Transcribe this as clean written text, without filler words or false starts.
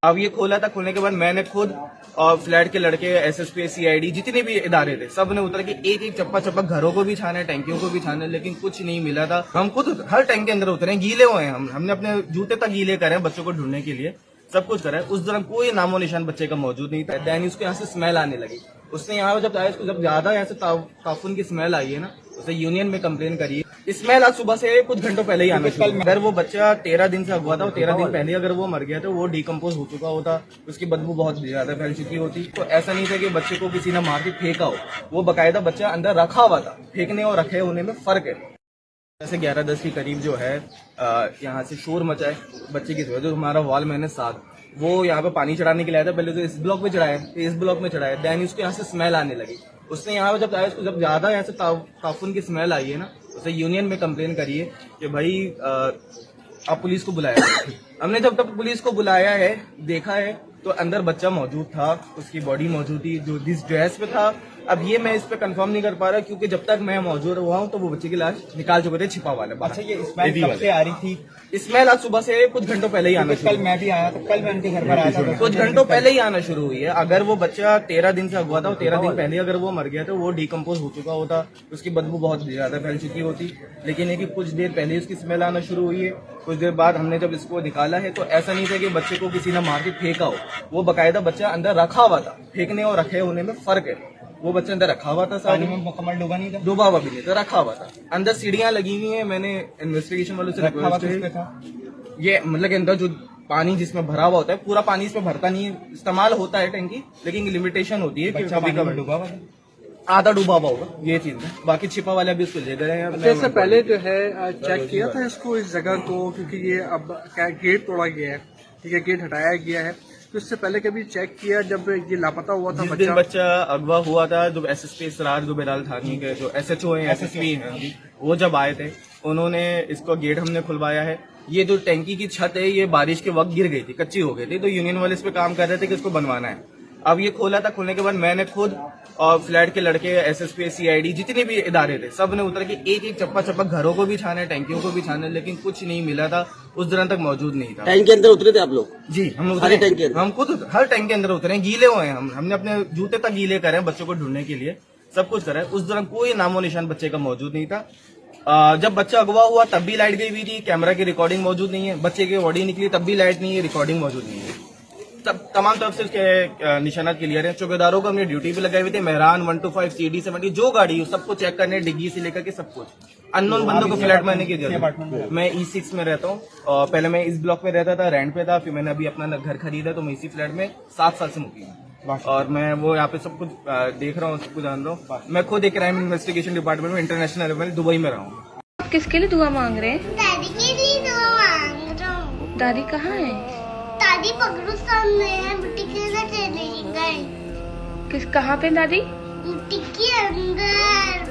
अब ये खोला था, खोलने के बाद मैंने खुद और फ्लैट के लड़के, एसएसपी, सीआईडी, जितने भी इदारे थे, सब ने उतर के एक एक चप्पा चप्पा घरों को भी छाने, टैंकियों को भी छाने, लेकिन कुछ नहीं मिला था। हम खुद हर टैंक के अंदर उतरे, गीले हुए हैं, हमने अपने जूते तक गीले करे हैं बच्चों को ढूंढने के लिए, सब कुछ करा है। उस दौरान कोई नामो निशान बच्चे का मौजूद नहीं था। दैन उसको यहाँ से स्मेल आने लगी। उसने यहाँ जब आया, उसको जब ज्यादा यहाँ से ताफुन की स्मेल आई है ना, उसे यूनियन में कंप्लेन करी है। स्मेल आज सुबह से कुछ घंटों पहले ही आना शुरू हुआ। अगर वो बच्चा 13 दिन से हुआ था, 13 दिन पहले अगर वो मर गया तो वो डिकम्पोज हो चुका होता, उसकी बदबू बहुत ज्यादा फैल चुकी होती। तो ऐसा नहीं था कि बच्चे को किसी ने मार के फेंका हो, वो बकायदा बच्चा अंदर रखा हुआ था। फेंकने और रखे होने में फर्क है। जैसे 11-10 के करीब जो है यहाँ से शोर मचा है बच्चे की, जो हमारा वॉल मैंने 7 वो यहाँ पे पानी चढ़ाने के लिए आया था। पहले तो इस ब्लॉक में चढ़ाया, इस ब्लॉक में चढ़ाया, दैन उसको यहाँ से स्मेल आने लगी। उसने यहाँ जब आया, उसको जब ज्यादा यहाँ से ताफुन की स्मेल आई है ना, उसे यूनियन में कंप्लेन करी है कि भाई आप पुलिस को बुलाया। हमने जब तक पुलिस को बुलाया है, देखा है तो अंदर बच्चा मौजूद था, उसकी बॉडी मौजूद थी, जो जिस ड्रेस पे था। अब ये मैं इस पे कंफर्म नहीं कर पा रहा क्योंकि जब तक मैं मौजूद हुआ हूँ तो वो बच्चे की लाश निकाल चुके थे छिपा वाले। अच्छा, ये स्मेल कब से आ रही थी? स्मेल आज सुबह से कुछ घंटों पहले ही आना, कल मैं भी आया था, कल मैं उनके घर पर आया था, कुछ घंटों पहले ही आना शुरू हुई है। अगर वो बच्चा 13 दिन से हुआ था, 13 दिन पहले अगर वो मर गया तो वो डिकम्पोज हो चुका होता, उसकी बदबू बहुत ज्यादा फैल चुकी होती। लेकिन ये कि कुछ देर पहले उसकी स्मेल आना शुरू हुई है। कुछ देर बाद हमने जब इसको निकाला है तो ऐसा नहीं था कि बच्चे को किसी ने मार के फेंका हो, वो बकायदा बच्चा अंदर रखा हुआ था। फेंकने और रखे होने में फर्क है। वो बच्चा अंदर रखा हुआ था, पानी में मुकम्मल डूबा नहीं था, डूबा हुआ भी नहीं था, रखा हुआ था। अंदर सीढ़ियां लगी हुई हैं। मैंने इन्वेस्टिगेशन वालों से रिक्वेस्ट की, ये मतलब के अंदर जो पानी जिसमें भरा हुआ होता है, पूरा पानी इसमें भरता नहीं है, इस्तेमाल होता है टैंकी, लेकिन लिमिटेशन होती है कि कभी कभी डूबा हुआ आधा डूबा हुआ होगा, ये चीज है। बाकी छिपा वाले अभी उसको ले गए हैं। इससे पहले जो है चेक किया था इसको, इस जगह को, क्योंकि ये अब क्या गेट तोड़ा गया है, ठीक है, गेट हटाया गया है, तो इससे पहले कभी चेक किया जब ये लापता हुआ था बच्चा? बच्चा अगवा हुआ था, जो एसएसपी इसरार जुबेराल थानी के जो एसएचओ हैं, एसएसपी हैं, वो जब आए थे उन्होंने इसको गेट हमने खुलवाया है। ये जो टैंकी की छत है ये बारिश के वक्त गिर गई थी, कच्ची हो गई थी, तो यूनियन वाले इस पे काम कर रहे थे कि इसको बनवाना है। अब ये खोला था, खोलने के बाद मैंने खुद और फ्लैट के लड़के, एसएसपी, सीआईडी, जितने भी इदारे थे, सब ने उतर के एक एक चप्पा चप्पा घरों को भी छाने, टैंकियों को भी छाने, लेकिन कुछ नहीं मिला था। उस दौरान तक मौजूद नहीं था। टैंक के अंदर उतरे थे आप लोग? जी, हम उतरे टैंक के अंदर? हम खुद हर टैंक के अंदर उतरे, गीले हुए हैं, हमने अपने जूते तक गीले करे हैं बच्चों को ढूंढने के लिए, सब कुछ करा है। उस दौरान कोई नामो निशान बच्चे का मौजूद नहीं था। जब बच्चा अगवा हुआ तब भी लाइट गई हुई थी, कैमरा की रिकॉर्डिंग मौजूद नहीं है। बच्चे की बॉडी निकली तब भी लाइट नहीं है, रिकॉर्डिंग मौजूद नहीं है। तमाम तरफ से उसके निशानात क्लियर है। चौकीदारों को हमने ड्यूटी पे लगाए हुए थे, मेहरान 125 CD70 जो गाड़ी हो सबको चेक करने, डिग्गी से लेकर के सब कुछ। अननोन बंदों को फ्लैट में आने की जरूरत। मैं E6 में रहता हूँ और पहले मैं इस ब्लॉक में रहता था, रेंट पे था, फिर मैंने अभी अपना घर खरीदा तो मैं इसी फ्लैट में 7 साल से मुकीम हूँ और मैं वो यहाँ पे सब कुछ देख रहा हूँ, सब कुछ जान रहा हूँ। मैं खुद एक क्राइम इन्वेस्टिगेशन डिपार्टमेंट में इंटरनेशनल लेवल दुबई में रहा हूँ। आप किसके लिए दुआ मांग रहे हैं? दादी के लिए दुआ मांग रहा हूँ। दादी कहाँ है? दादी पगड़ू सामने है, मिट्टी के अंदर चली गई। कहाँ पे दादी? मिट्टी के अंदर।